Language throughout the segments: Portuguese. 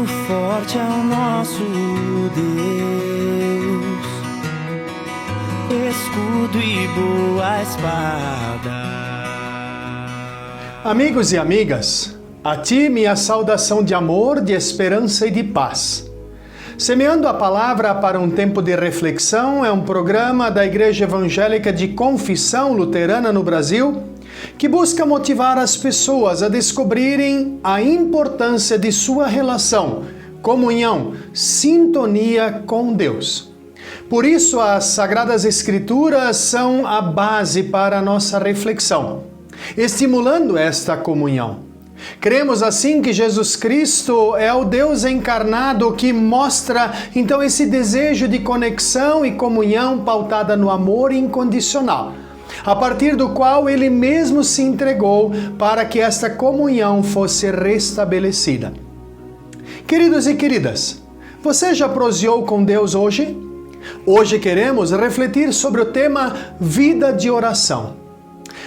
forte é o nosso Deus, escudo e boa espada. Amigos e amigas, a ti minha saudação de amor, de esperança e de paz. Semeando a Palavra para um tempo de reflexão é um programa da Igreja Evangélica de Confissão Luterana no Brasil que busca motivar as pessoas a descobrirem a importância de sua relação, comunhão, sintonia com Deus. Por isso, as Sagradas Escrituras são a base para a nossa reflexão, estimulando esta comunhão. Cremos assim que Jesus Cristo é o Deus encarnado que mostra então esse desejo de conexão e comunhão pautada no amor incondicional, a partir do qual Ele mesmo se entregou para que esta comunhão fosse restabelecida. Queridos e queridas, você já proseou com Deus hoje? Hoje queremos refletir sobre o tema vida de oração.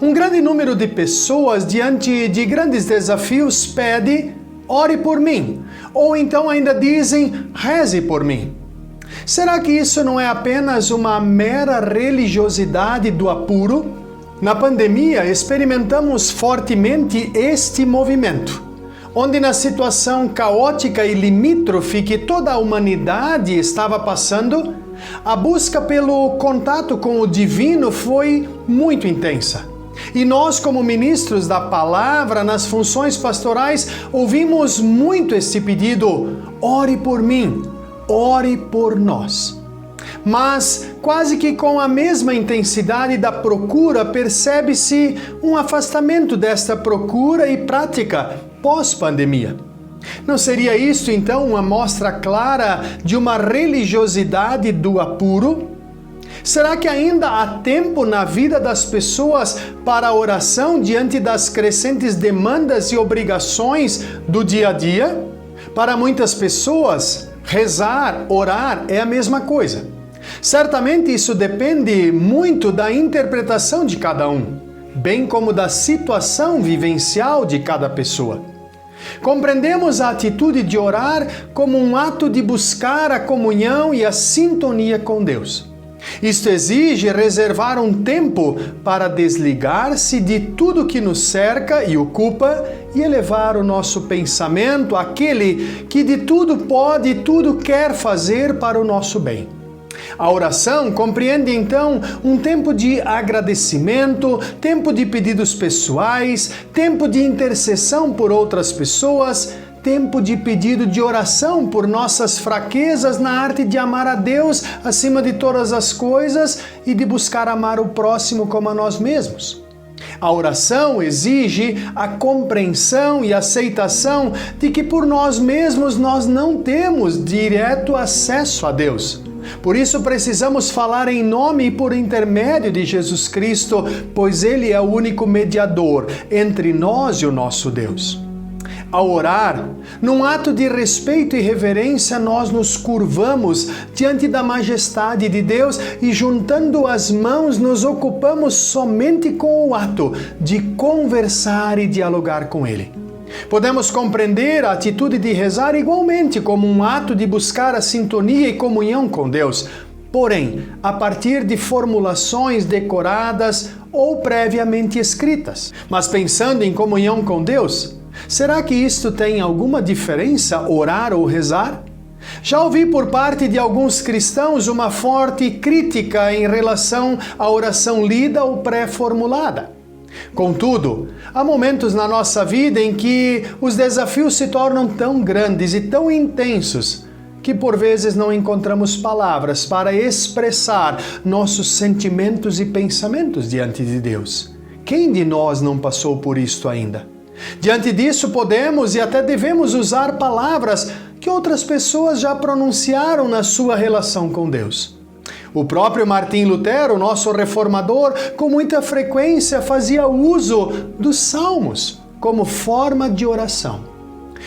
Um grande número de pessoas, diante de grandes desafios, pede, ore por mim, ou então ainda dizem, reze por mim. Será que isso não é apenas uma mera religiosidade do apuro? Na pandemia, experimentamos fortemente este movimento, onde na situação caótica e limítrofe que toda a humanidade estava passando, a busca pelo contato com o divino foi muito intensa. E nós, como ministros da palavra nas funções pastorais, ouvimos muito este pedido: ore por mim, ore por nós. Mas, quase que com a mesma intensidade da procura, percebe-se um afastamento desta procura e prática pós-pandemia. Não seria isto, então, uma mostra clara de uma religiosidade do apuro? Será que ainda há tempo na vida das pessoas para a oração diante das crescentes demandas e obrigações do dia a dia? Para muitas pessoas, rezar, orar é a mesma coisa. Certamente isso depende muito da interpretação de cada um, bem como da situação vivencial de cada pessoa. Compreendemos a atitude de orar como um ato de buscar a comunhão e a sintonia com Deus. Isto exige reservar um tempo para desligar-se de tudo que nos cerca e ocupa e elevar o nosso pensamento àquele que de tudo pode e tudo quer fazer para o nosso bem. A oração compreende então um tempo de agradecimento, tempo de pedidos pessoais, tempo de intercessão por outras pessoas, tempo de pedido de oração por nossas fraquezas na arte de amar a Deus acima de todas as coisas e de buscar amar o próximo como a nós mesmos. A oração exige a compreensão e aceitação de que por nós mesmos nós não temos direto acesso a Deus. Por isso precisamos falar em nome e por intermédio de Jesus Cristo, pois Ele é o único mediador entre nós e o nosso Deus. Ao orar, num ato de respeito e reverência, nós nos curvamos diante da majestade de Deus e, juntando as mãos, nos ocupamos somente com o ato de conversar e dialogar com Ele. Podemos compreender a atitude de rezar igualmente como um ato de buscar a sintonia e comunhão com Deus, porém, a partir de formulações decoradas ou previamente escritas. Mas pensando em comunhão com Deus, será que isto tem alguma diferença, orar ou rezar? Já ouvi por parte de alguns cristãos uma forte crítica em relação à oração lida ou pré-formulada. Contudo, há momentos na nossa vida em que os desafios se tornam tão grandes e tão intensos que por vezes não encontramos palavras para expressar nossos sentimentos e pensamentos diante de Deus. Quem de nós não passou por isto ainda? Diante disso, podemos e até devemos usar palavras que outras pessoas já pronunciaram na sua relação com Deus. O próprio Martim Lutero, nosso reformador, com muita frequência fazia uso dos salmos como forma de oração.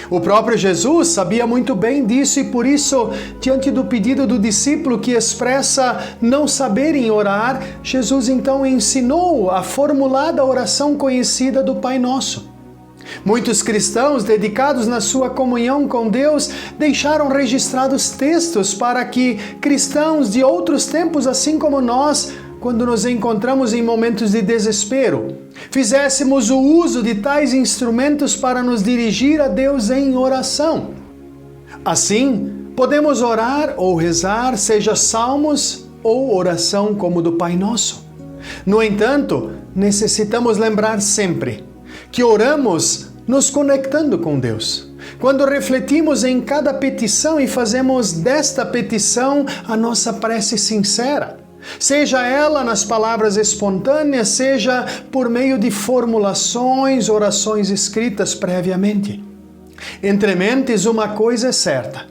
O próprio Jesus sabia muito bem disso e por isso, diante do pedido do discípulo que expressa não saberem orar, Jesus então ensinou a formulada oração conhecida do Pai Nosso. Muitos cristãos, dedicados na sua comunhão com Deus, deixaram registrados textos para que cristãos de outros tempos, assim como nós, quando nos encontramos em momentos de desespero, fizéssemos o uso de tais instrumentos para nos dirigir a Deus em oração. Assim, podemos orar ou rezar, seja salmos ou oração como do Pai Nosso. No entanto, necessitamos lembrar sempre que oramos nos conectando com Deus. Quando refletimos em cada petição e fazemos desta petição a nossa prece sincera, seja ela nas palavras espontâneas, seja por meio de formulações, orações escritas previamente. Entre mentes, uma coisa é certa: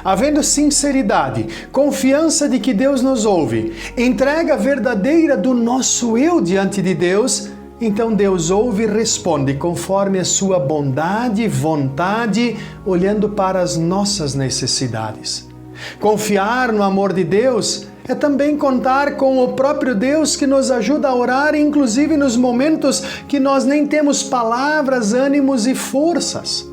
havendo sinceridade, confiança de que Deus nos ouve, entrega verdadeira do nosso eu diante de Deus, então Deus ouve e responde conforme a sua bondade, vontade, olhando para as nossas necessidades. Confiar no amor de Deus é também contar com o próprio Deus que nos ajuda a orar, inclusive nos momentos que nós nem temos palavras, ânimos e forças.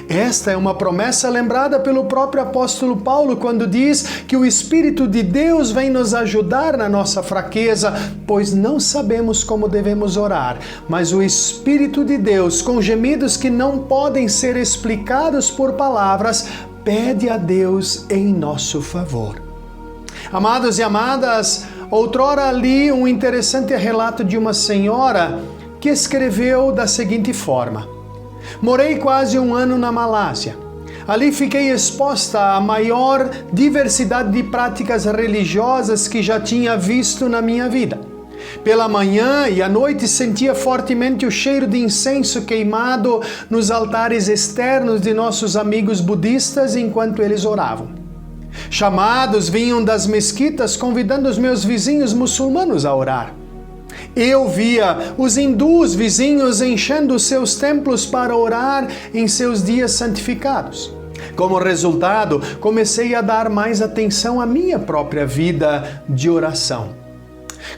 Esta é uma promessa lembrada pelo próprio apóstolo Paulo quando diz que o Espírito de Deus vem nos ajudar na nossa fraqueza, pois não sabemos como devemos orar, mas o Espírito de Deus, com gemidos que não podem ser explicados por palavras, pede a Deus em nosso favor. Amados e amadas, outrora li um interessante relato de uma senhora que escreveu da seguinte forma: morei quase um ano na Malásia. Ali fiquei exposta à maior diversidade de práticas religiosas que já tinha visto na minha vida. Pela manhã e à noite sentia fortemente o cheiro de incenso queimado nos altares externos de nossos amigos budistas enquanto eles oravam. Chamados vinham das mesquitas convidando os meus vizinhos muçulmanos a orar. Eu via os hindus vizinhos enchendo seus templos para orar em seus dias santificados. Como resultado, comecei a dar mais atenção à minha própria vida de oração.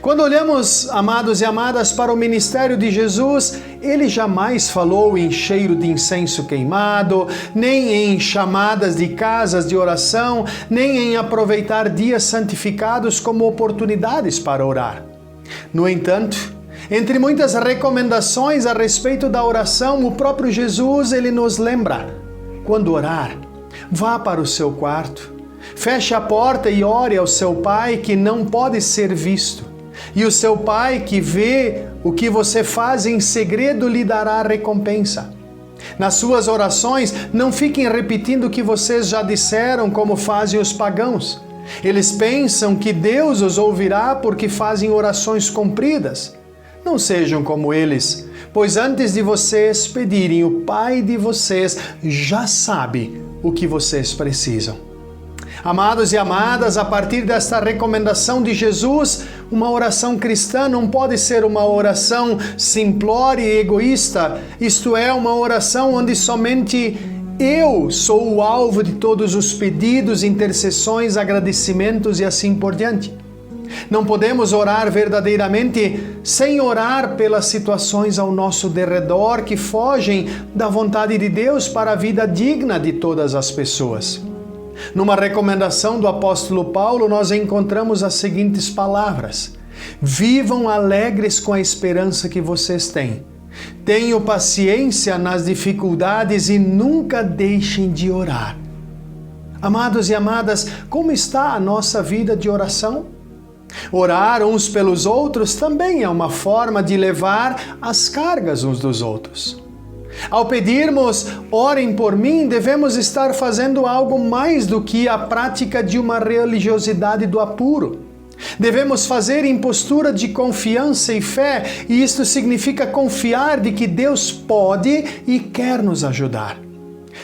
Quando olhamos, amados e amadas, para o ministério de Jesus, ele jamais falou em cheiro de incenso queimado, nem em chamadas de casas de oração, nem em aproveitar dias santificados como oportunidades para orar. No entanto, entre muitas recomendações a respeito da oração, o próprio Jesus, ele nos lembra: quando orar, vá para o seu quarto, feche a porta e ore ao seu Pai que não pode ser visto. E o seu Pai que vê o que você faz em segredo lhe dará recompensa. Nas suas orações, não fiquem repetindo o que vocês já disseram, como fazem os pagãos. Eles pensam que Deus os ouvirá porque fazem orações compridas. Não sejam como eles, pois antes de vocês pedirem, o Pai de vocês já sabe o que vocês precisam. Amados e amadas, a partir desta recomendação de Jesus, uma oração cristã não pode ser uma oração simplória e egoísta, isto é, uma oração onde somente eu sou o alvo de todos os pedidos, intercessões, agradecimentos e assim por diante. Não podemos orar verdadeiramente sem orar pelas situações ao nosso derredor que fogem da vontade de Deus para a vida digna de todas as pessoas. Numa recomendação do apóstolo Paulo, nós encontramos as seguintes palavras: vivam alegres com a esperança que vocês têm. Tenham paciência nas dificuldades e nunca deixem de orar. Amados e amadas, como está a nossa vida de oração? Orar uns pelos outros também é uma forma de levar as cargas uns dos outros. Ao pedirmos, orem por mim, devemos estar fazendo algo mais do que a prática de uma religiosidade do apuro. Devemos fazer em postura de confiança e fé, e isto significa confiar de que Deus pode e quer nos ajudar.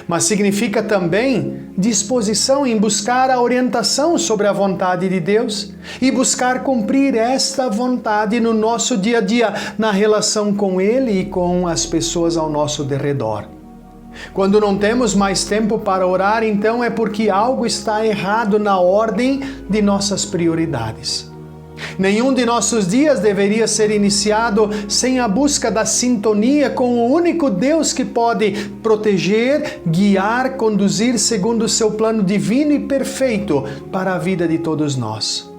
Mas significa também disposição em buscar a orientação sobre a vontade de Deus e buscar cumprir esta vontade no nosso dia a dia, na relação com Ele e com as pessoas ao nosso derredor. Quando não temos mais tempo para orar, então é porque algo está errado na ordem de nossas prioridades. Nenhum de nossos dias deveria ser iniciado sem a busca da sintonia com o único Deus que pode proteger, guiar, conduzir segundo o seu plano divino e perfeito para a vida de todos nós.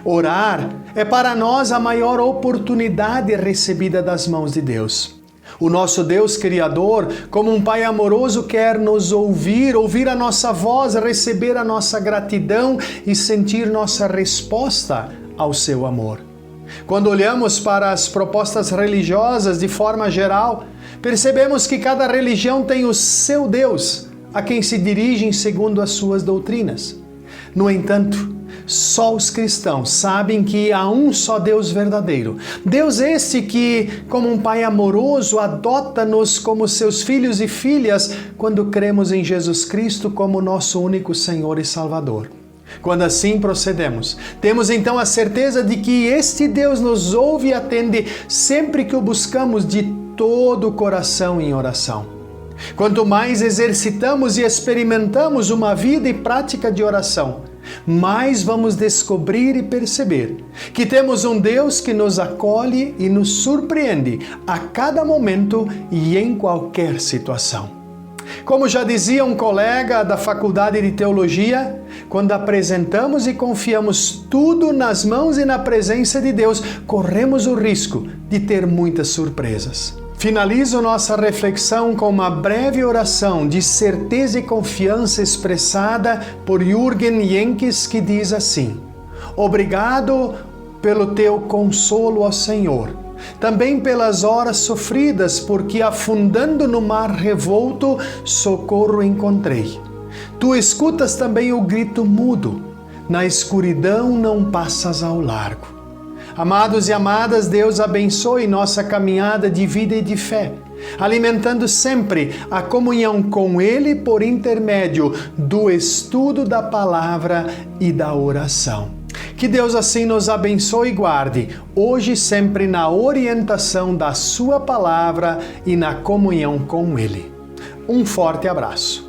Orar é para nós a maior oportunidade recebida das mãos de Deus. O nosso Deus Criador, como um Pai amoroso, quer nos ouvir a nossa voz, receber a nossa gratidão e sentir nossa resposta ao seu amor. Quando olhamos para as propostas religiosas de forma geral, percebemos que cada religião tem o seu Deus, a quem se dirigem segundo as suas doutrinas. No entanto, só os cristãos sabem que há um só Deus verdadeiro. Deus este que, como um Pai amoroso, adota-nos como seus filhos e filhas quando cremos em Jesus Cristo como nosso único Senhor e Salvador. Quando assim procedemos, temos então a certeza de que este Deus nos ouve e atende sempre que o buscamos de todo o coração em oração. Quanto mais exercitamos e experimentamos uma vida e prática de oração, mais vamos descobrir e perceber que temos um Deus que nos acolhe e nos surpreende a cada momento e em qualquer situação. Como já dizia um colega da Faculdade de Teologia, quando apresentamos e confiamos tudo nas mãos e na presença de Deus, corremos o risco de ter muitas surpresas. Finalizo nossa reflexão com uma breve oração de certeza e confiança expressada por Jürgen Jenkes, que diz assim: Obrigado pelo teu consolo, ó Senhor, também pelas horas sofridas, porque afundando no mar revolto, socorro encontrei. Tu escutas também o grito mudo, na escuridão não passas ao largo. Amados e amadas, Deus abençoe nossa caminhada de vida e de fé, alimentando sempre a comunhão com Ele por intermédio do estudo da palavra e da oração. Que Deus assim nos abençoe e guarde, hoje e sempre na orientação da Sua palavra e na comunhão com Ele. Um forte abraço.